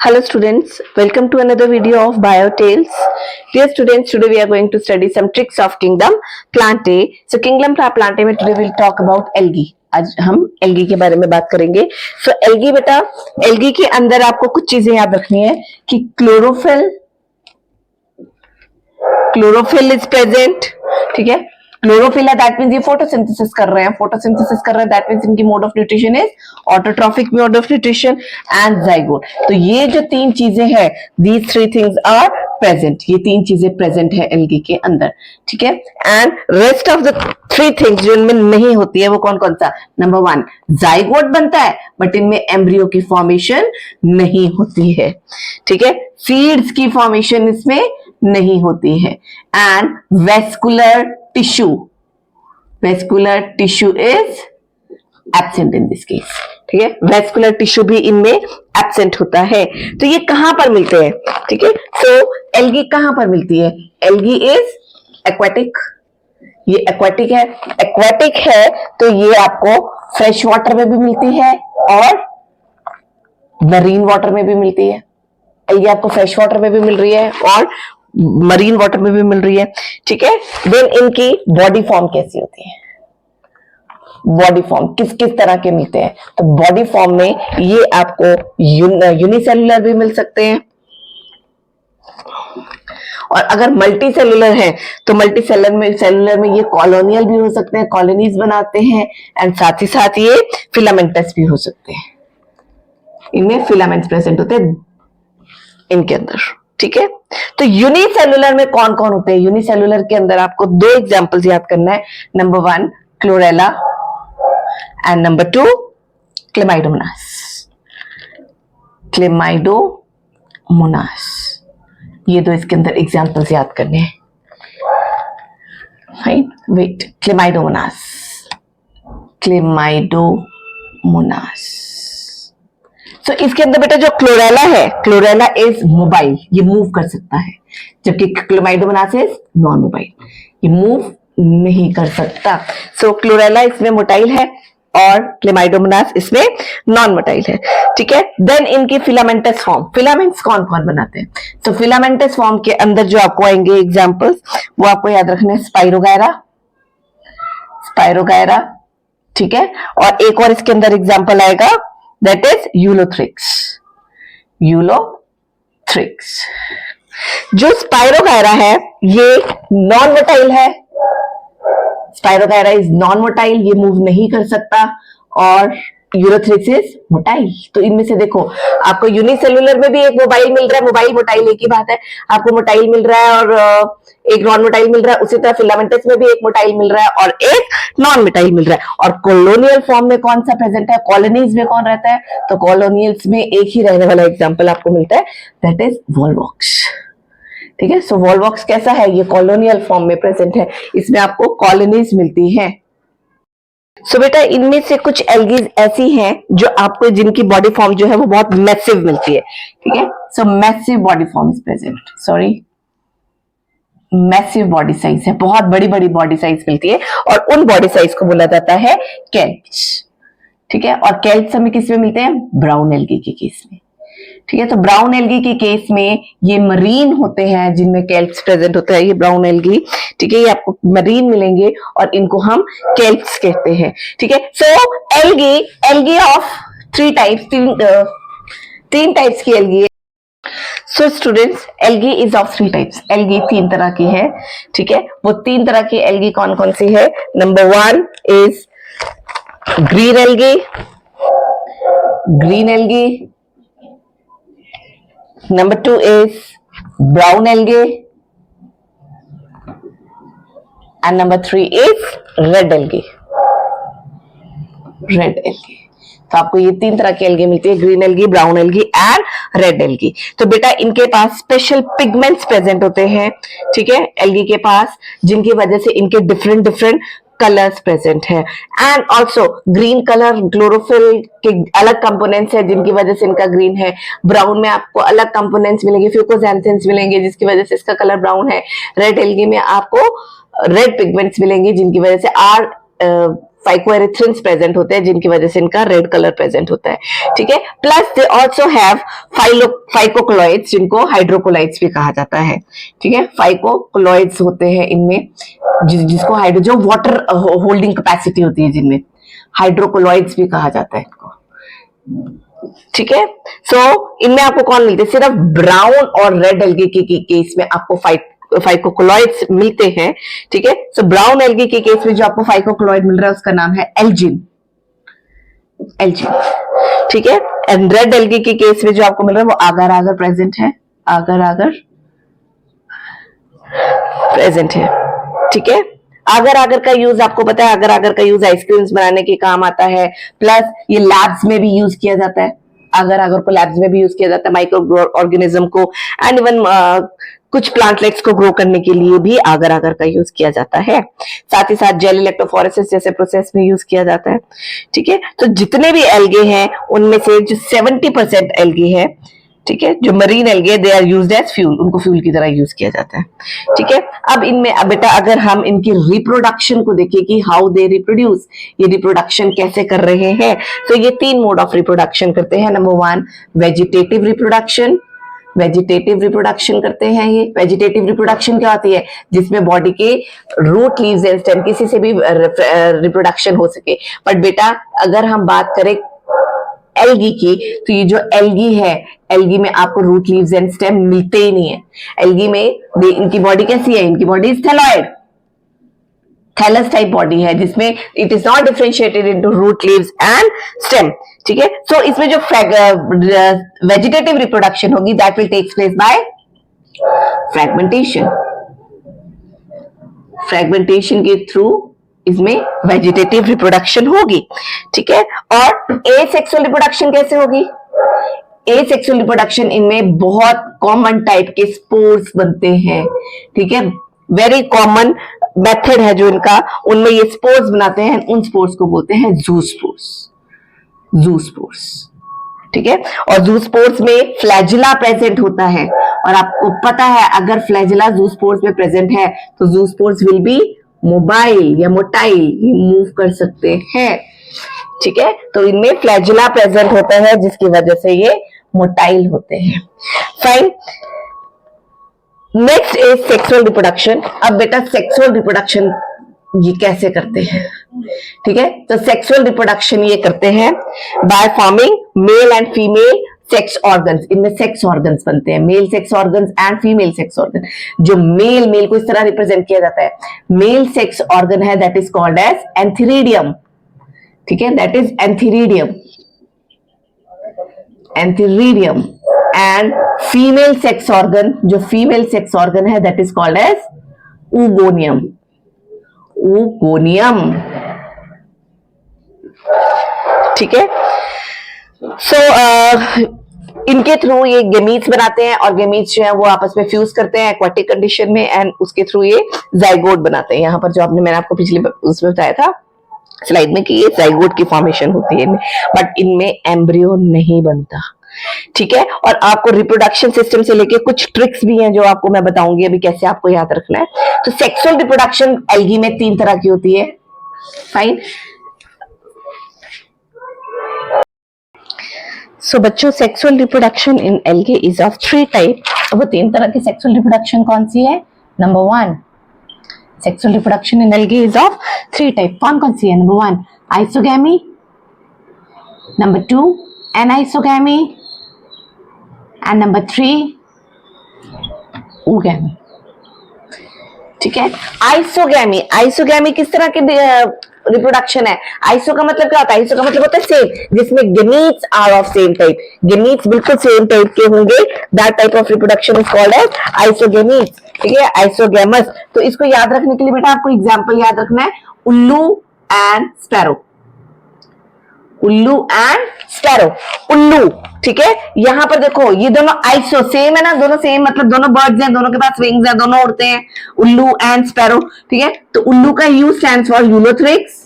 Hello students, welcome to another video of BioTales. Dear students, today we are going to study some tricks of Kingdom Plantae. So Kingdom Plantae में today we'll talk about algae. आज हम algae के बारे में बात करेंगे. So algae बेटा, algae के अंदर आपको कुछ चीजें याद रखनी है कि क्लोरोफिल इज प्रेजेंट, ठीक है. क्लोरोफिल है दैट मींस ये फोटोसिंथेसिस कर रहे हैं, दैट मींस इनकी mode of nutrition is autotrophic mode of nutrition and zygote. तो ये जो तीन चीजें हैं, these three things are present. ये तीन चीजें प्रेजेंट है एल्गी के अंदर, ठीक है. And rest of the three things जो इनमें नहीं होती है वो कौन कौन सा? नंबर वन, जाइगोट बनता है बट इनमें एम्ब्रियो की फॉर्मेशन नहीं होती है, ठीक है. सीड्स की फॉर्मेशन इसमें नहीं होती है. And vascular tissue is absent in this case, ठीक है. वेस्कुलर टिश्यू भी इनमें एब्सेंट होता है. तो ये कहां पर मिलते हैं, ठीक है. सो एल्गी कहां पर मिलती है? Algae is aquatic. ये एक्वेटिक है तो ये आपको फ्रेश वाटर में भी मिलती है और मरीन वाटर में भी मिलती है. एल्गी आपको फ्रेश वाटर में भी मिल रही है और मरीन वाटर में भी मिल रही है, ठीक है. देन इनकी बॉडी फॉर्म कैसी होती है? बॉडी फॉर्म किस किस तरह के मिलते हैं? तो बॉडी फॉर्म में ये आपको यूनिसेलुलर भी मिल सकते हैं और अगर मल्टी सेलुलर है तो मल्टी सेलुलर में ये कॉलोनियल भी हो सकते हैं, कॉलोनीज बनाते हैं. एंड साथ ही साथ ये फिलामेंटस भी हो सकते हैं. इनमें फिलामेंट्स प्रेजेंट होते हैं इनके अंदर, ठीक है. तो यूनिसेलुलर में कौन कौन होते हैं? यूनिसेलुलर के अंदर आपको दो एग्जांपल्स याद करना है. Number one, Chlorella and number two, Chlamydomonas. ये दो इसके अंदर एग्जांपल्स याद करने हैं. Wait, Chlamydomonas. तो इसके अंदर बेटा जो क्लोरेला इज मोबाइल, ये मूव कर सकता है, जबकि क्लेमाइडोमोनास इज नॉन मोबाइल, ये मूव नहीं कर सकता. सो क्लोरेला इसमें मोटाइल है और क्लेमाइडोमोनास इसमें नॉन मोटाइल है, ठीक है. देन इनकी फिलामेंटस फॉर्म, फिलामेंट्स कौन कौन बनाते हैं? तो फिलामेंटस फॉर्म के अंदर जो आपको आएंगे एग्जांपल्स वो आपको याद रखने हैं. स्पाइरोगायरा, ठीक है. और एक और इसके अंदर एग्जांपल आएगा that is यूलोथ्रिक्स. जो स्पाइरोगायरा है ये नॉन मोटाइल है. स्पाइरोगायरा इज नॉन मोटाइल, ये मूव नहीं कर सकता. और यूलोथ्रिक्स इज मोटाइल. तो इनमें से देखो आपको यूनिसेलुलर में भी एक मोबाइल मिल रहा है, मोबाइल मोटाइल एक ही बात है. आपको मोटाइल मिल रहा है और एक नॉन मोटाइल मिल रहा है. उसी तरह फिलामेंटस में भी एक मोटाइल मिल रहा है और एक नॉन मोटाइल मिल रहा है. और कॉलोनियल फॉर्म में कौन सा प्रेजेंट है? कॉलोनीज में कौन रहता है? तो कॉलोनियल्स में एक ही रहने वाला एग्जाम्पल आपको मिलता है, दैट इज वॉलवॉक्स, ठीक है. सो वॉलवॉक्स कैसा है? ये कॉलोनियल फॉर्म में प्रेजेंट है, इसमें आपको कॉलोनीज मिलती है. सो बेटा इनमें से कुछ एल्गीज ऐसी हैं जो आपको जिनकी बॉडी फॉर्म जो है वो बहुत मैसिव मिलती है, ठीक है. सो massive body form is present, massive body size है, बहुत बड़ी बड़ी बॉडी साइज मिलती है और उन बॉडी साइज को बोला जाता है केल्प्स, ठीक है. और केल्प्स हमें किस में मिलते हैं? ब्राउन एल्गी के केस में, ठीक है. तो ब्राउन एल्गी के केस में ये मरीन होते हैं जिनमें केल्प्स प्रेजेंट होता है, ये ब्राउन एल्गी, ठीक है. ये आपको मरीन मिलेंगे और इनको हम केल्प्स कहते हैं, ठीक है. सो एल्गी ऑफ थ्री टाइप्स, तीन टाइप्स की एल्गी है. So students, algae is of three types. Algae तीन तरह की है, ठीक है. वो तीन तरह की एल्गी कौन कौन सी है? Number one is green algae. Number two is brown algae and number three is red algae. तो आपको ये तीन तरह की एल्गी मिलती है, green algae, brown algae and red algae. तो बेटा इनके पास स्पेशल पिगमेंट्स प्रेजेंट होते हैं, ठीक है, एल्गी के पास, जिनकी वजह से इनके डिफरेंट कलर्स प्रेजेंट है. And also green colour chlorophyll के अलग कंपोनेंट्स है जिनकी वजह से इनका ग्रीन है. ब्राउन में आपको अलग कंपोनेंट्स मिलेंगे, फ्यूकोजैंथिन्स मिलेंगे जिसकी वजह से इसका कलर ब्राउन है. रेड एल्गी में आपको रेड पिगमेंट्स मिलेंगे जिनकी वजह से फाइकोएरिथ्रिन्स प्रेजेंट होते हैं, जिनकी वजह से इनका रेड कलर प्रेजेंट होता है, ठीक है। प्लस दे आल्सो हैव फाइकोकोलॉइड्स, जिनको हाइड्रोकोलाइड्स भी कहा जाता है, ठीक है। फाइकोकोलॉइड्स होते हैं इनमें, जिसको हाइड्रो, जो वाटर होल्डिंग कैपेसिटी होती है, जिनमें हाइड्रोकोलॉइड्स भी कहा जाता है इनको, ठीक है। सो इनमें आपको कौन मिलते हैं? सिर्फ ब्राउन और रेड एल्गी के केस में आपको फाइकोकोलॉइड्स मिलते हैं, ठीक है। सो ब्राउन एल्गी के केस में जो आपको फाइकोकोलॉइड मिल रहा है उसका नाम है एल्जिन, ठीक है। एंड रेड एल्गी के केस में जो आपको मिल रहा है वो आगर आगर प्रेजेंट है, आगर आगर प्रेजेंट है, ठीक है। आगर आगर का यूज आपको पता है, आगर आगर का यूज आइसक्रीम्स बनाने के काम आता है, प्लस ये लैब्स में भी यूज किया जाता है, आगर आगर को लैब्स में भी यूज किया जाता है, माइक्रो ऑर्गेनिज्म को एंड इवन कुछ प्लांटलेट्स को ग्रो करने के लिए भी आगर आगर का यूज किया जाता है। साथ ही साथ जेल इलेक्ट्रोफोरेसिस जैसे प्रोसेस में यूज किया जाता है, ठीक है। तो जितने भी एल्गे हैं उनमें से जो 70% एल्गे है, ठीक है, जो marine algae, they are used as fuel, उनको फ्यूल की तरह यूज किया जाता है, ठीक है। अब इनमें, अब बेटा अगर हम इनकी रिप्रोडक्शन को देखें कि हाउ दे रिप्रोड्यूस, ये रिप्रोडक्शन कैसे कर रहे हैं, तो ये 3 मोड ऑफ रिप्रोडक्शन करते हैं। Number 1 vegetative reproduction, vegetative reproduction करते हैं। ये वेजिटेटिव रिप्रोडक्शन क्या होती है? जिसमें बॉडी के रूट, लीव्स एंड स्टेम किसी से भी रिप्रोडक्शन हो सके। बट बेटा अगर हम बात करें एल्गी की, तो ये जो एल्गी है, एल्गी में आपको रूट, लीव्स एंड स्टेम मिलते ही नहीं है। एल्गी में इनकी बॉडी कैसी है? इनकी body is thalloid, thallus type body है, जिसमें it is not differentiated into root, leaves and stem, ठीक है। सो इसमें जो वेजिटेटिव रिप्रोडक्शन होगी that will takes place by fragmentation, fragmentation के थ्रू इसमें वेजिटेटिव रिप्रोडक्शन होगी, ठीक है। और एसेक्सुअल रिप्रोडक्शन कैसे होगी? एसेक्सुअल रिप्रोडक्शन, इनमें बहुत कॉमन टाइप के स्पोर्स बनते हैं, ठीक है। वेरी कॉमन मेथड है जो इनका, उनमें ये स्पोर्स बनाते हैं, उन स्पोर्स को बोलते हैं ज़ूस्पोर्स, ज़ूस्पोर्स, ठीक है। और ज़ूस्पोर्स में फ्लैजिला प्रेजेंट होता है, और आपको पता है अगर फ्लैजिला ज़ूस्पोर्स में प्रेजेंट है तो ज़ूस्पोर्स विल बी मोबाइल या मोटाइल, ये मूव कर सकते हैं, ठीक है। तो इनमें फ्लैजिला प्रेजेंट होता है जिसकी वजह से ये मोटाइल होते हैं। Fine, next is sexual reproduction. अब बेटा सेक्सुअल रिप्रोडक्शन ये कैसे करते हैं, ठीक है। तो सेक्सुअल रिप्रोडक्शन ये करते हैं by forming male and female sex organs. इनमें सेक्स ऑर्गन्स बनते हैं, male sex organs and female sex organ. जो मेल को इस तरह रिप्रेजेंट किया जाता है, मेल सेक्स ऑर्गन है that is called as antheridium, ठीक है, that is antheridium, antheridium. And female sex organ, जो फीमेल सेक्स ऑर्गन है that is called as oogonium, oogonium, ठीक है। सो इनके थ्रू ये गेमीट्स बनाते हैं, और गेमीट्स जो है वो आपस में फ्यूज करते हैं एक्वाटिक कंडीशन में, एंड उसके थ्रू ये जाइगोट बनाते हैं। यहाँ पर जो मैंने आपको पिछले उसमें बताया था स्लाइड में कि ये जाइगोट की फॉर्मेशन होती है इनमें, बट इनमें एम्ब्रियो नहीं बनता, ठीक है। और आपको रिप्रोडक्शन सिस्टम से लेके कुछ ट्रिक्स भी हैं जो आपको मैं बताऊंगी अभी कैसे आपको याद रखना है। तो सेक्सुअल रिप्रोडक्शन एल्गी में 3 तरह की होती है। फाइन, सो बच्चों sexual reproduction in algae is of 3 type. वो 3 तरह की सेक्सुअल रिप्रोडक्शन कौन सी है? Number 1, sexual reproduction in algae is of 3 type. कौन सी है? Number 1 isogamy, number 2 anisogamy, and number 3 oogammy, ठीक है। आइसोगैमी, आइसोगैमी किस तरह की रिप्रोडक्शन है? आइसो का मतलब क्या होता है? आइसो का मतलब होता है सेम, जिसमें gametes are of same type, gametes बिल्कुल सेम टाइप के होंगे, that type of reproduction is called as isogametes, ठीक है, आइसोगैमस। तो इसको याद रखने के लिए बेटा आपको एग्जांपल याद रखना है, उल्लू एंड स्पैरो, उल्लू एंड स्पैरो। उल्लू, ठीक है, यहां पर देखो ये दोनों आइसो सेम है ना, दोनों सेम मतलब दोनों बर्ड्स हैं, दोनों के पास विंग्स हैं, दोनों उड़ते हैं, उल्लू एंड स्पैरो, ठीक है। तो उल्लू का U stands for ulothrix,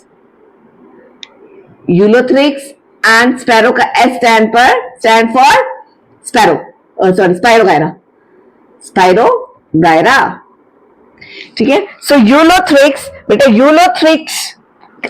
ulothrix, and sparrow का S stand for sparrow, sorry spirogyra, spirogyra, ठीक है। सो यूलोथ्रिक्स, बेटा यूलोथ्रिक्स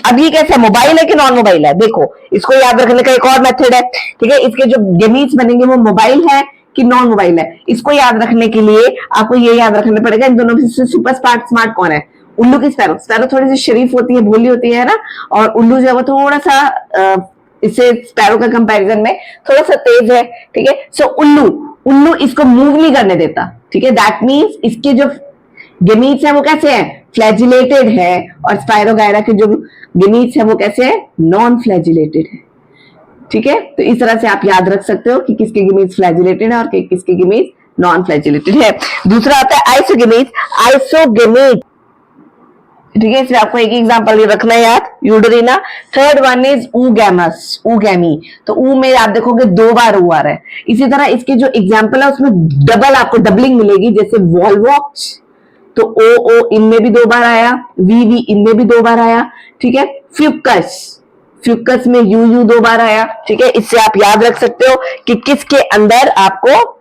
अब ये कैसा मोबाइल है कि नॉन मोबाइल है, देखो इसको याद रखने का एक और मेथड है, ठीक है। इसके जो गेमीट्स बनेंगे वो मोबाइल है कि नॉन मोबाइल है, इसको याद रखने के लिए आपको ये याद रखना पड़ेगा इन दोनों में से सुपर स्मार्ट कौन है, उल्लू की स्पैरो। स्पैरो थोड़ी सी शरीफ होती है, भोली होती है ना, और उल्लू जो है वो थोड़ा सा इससे स्पैरो का कंपैरिजन में थोड़ा सा तेज है, ठीक है। सो उल्लू इसको मूव नहीं करने देता, ठीक है। दैट मीन्स इसके जो गेमीट्स है वो कैसे हैं, फ्लैजिलेटेड है, और स्पायरोगायरा के जो गेमीट्स है वो कैसे है, नॉन फ्लैजिलेटेड है, ठीक है। तो इस तरह से आप याद रख सकते हो कि किसके गेमीट्स फ्लैजिलेटेड है और किसके गेमीट्स नॉन फ्लैजिलेटेड है। दूसरा आता है आइसोगेमीट, ठीक है। इसमें आपको एक एग्जांपल ये रखना है याद, यूडरीना। थर्ड वन इज ऊगैमी, तो ऊ में आप देखोगे 2 बार ऊ आ रहा है। इसी तरह इसके जो एग्जांपल है उसमें डबल आपको डबलिंग मिलेगी, जैसे वॉलवॉक्स, तो ओ इनमें भी 2 बार आया, वी इनमें भी 2 बार आया, ठीक है। फ्यूकस में यू 2 बार आया, ठीक है। इससे आप याद रख सकते हो कि किसके अंदर आपको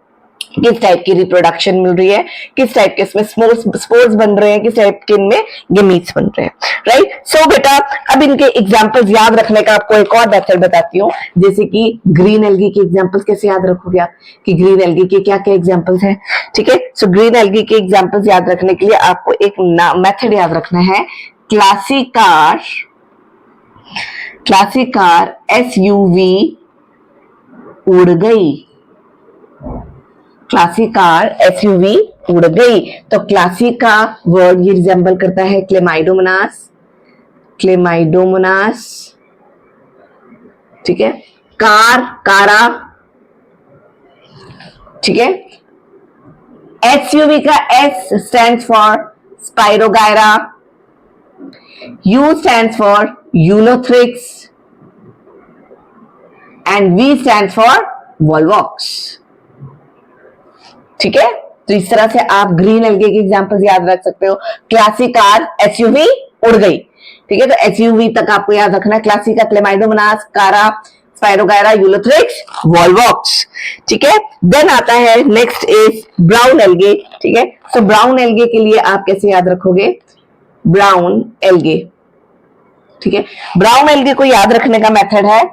किस टाइप की रिप्रोडक्शन मिल रही है, किस टाइप के इसमें स्पोर्स बन रहे हैं, किस टाइप के इनमें गेमीट्स बन रहे हैं, राइट। सो बेटा अब इनके एग्जांपल्स याद रखने का आपको एक और मेथड बताती हूँ, जैसे कि ग्रीन एल्गी के एग्जांपल्स कैसे याद रखोगे आप, कि ग्रीन एल्गी के क्या क्या एग्जांपल्स हैं, ठीक है। सो ग्रीन एल्गी के एग्जांपल्स याद रखने के लिए आपको एक मेथड याद रखना है, क्लासिकार एसयूवी उड़ गई, क्लासिकार एसयूवी उड़ गई। तो क्लासी का वर्ड ये रिजेंबल करता है क्लेमाइडोमोनास, ठीक है। कारा, ठीक है। एसयूवी का S stands for Spirogyra, U stands for Ulothrix and V stands for Volvox, ठीक है। तो इस तरह से आप ग्रीन एल्गे के एग्जांपल्स याद रख सकते हो। क्लासिकार एसयूवी उड़ गई, ठीक है। तो एसयूवी तक आपको याद रखना है, क्लासिका, Chlamydomonas, chara, spirogyra, ulothrix, Volvox, ठीक है। देन आता है नेक्स्ट इज ब्राउन एल्गे, ठीक है। तो ब्राउन एल्गे के लिए आप कैसे याद रखोगे, ब्राउन एल्गे, ठीक है। ब्राउन एल्गे को याद रखने का मेथड है,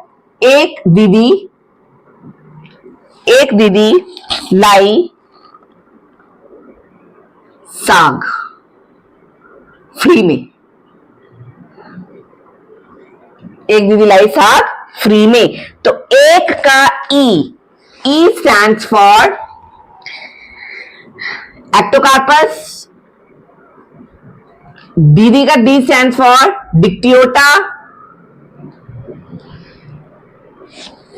एक दीदी लाई साग फ्री में, एक दीदी लाई साग फ्री में। तो एक का ई स्टैंड्स फॉर एक्टोकार्पस, दीदी का डी स्टैंड्स फॉर डिक्टियोटा,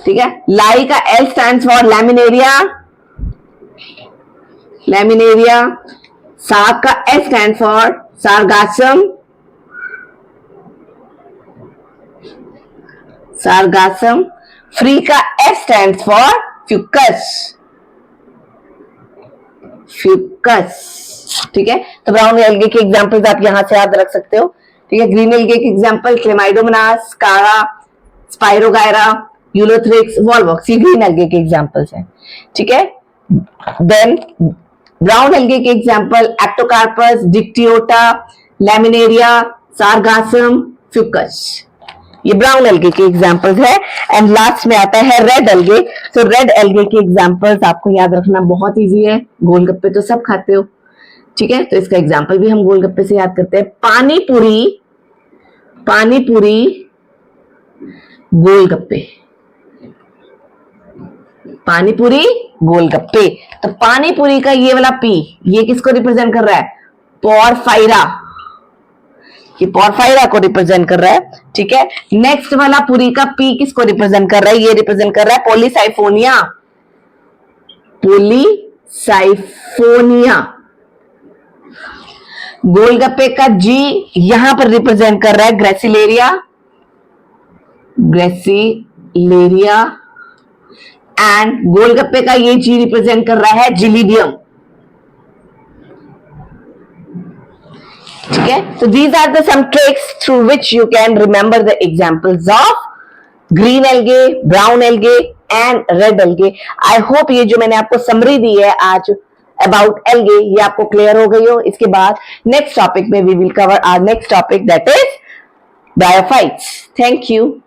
ठीक है। लाई का एल स्टैंड्स फॉर लैमिनेरिया, साग का एस स्टैंड फॉर सारगासम, फ्री का एस स्टैंड फॉर फ्यूकस, ठीक है। तो ब्राउन एल्गे के एग्जांपल्स आप यहां से याद रख सकते हो, ठीक है। ग्रीन एल्गे के example chlamydomonas, chara, spirogyra, ulothrix, volvox, ये ग्रीन एल्गे के एग्जांपल्स हैं, ठीक है। देन ब्राउन एल्गे के example ectocarpus, dictyota, laminaria, sargassum, fucus, ये ब्राउन एल्गे के एग्जांपल्स है। एंड लास्ट में आता है रेड एल्गे। तो रेड एल्गे के एग्जांपल्स आपको याद रखना बहुत इजी है, गोलगप्पे तो सब खाते हो, ठीक है। तो इसका एग्जांपल भी हम गोलगप्पे से याद करते हैं, पानी पूरी गोलगप्पे, पानी पूरी गोलगप्पे। तो पानी पूरी का ये वाला पी, ये किसको रिप्रेजेंट कर रहा है, पोरफायरा, ये पोरफायरा को रिप्रेजेंट कर रहा है, ठीक है। नेक्स्ट वाला पूरी का पी किसको रिप्रेजेंट कर रहा है, ये रिप्रेजेंट कर रहा है पोलीसाइफोनिया। गोलगप्पे का जी यहां पर रिप्रेजेंट कर रहा है ग्रेसिलेरिया, एंड गोलगप्पे का ये जी रिप्रेजेंट कर रहा है जिलीडियम, ठीक है। तो these are the some tricks through which you can remember the examples of green algae, brown algae and red algae. I hope ये जो मैंने आपको समरी दी है आज अबाउट एल्गे, ये आपको क्लियर हो गई हो। इसके बाद नेक्स्ट टॉपिक में we will cover our next topic, that is Bryophytes. Thank you.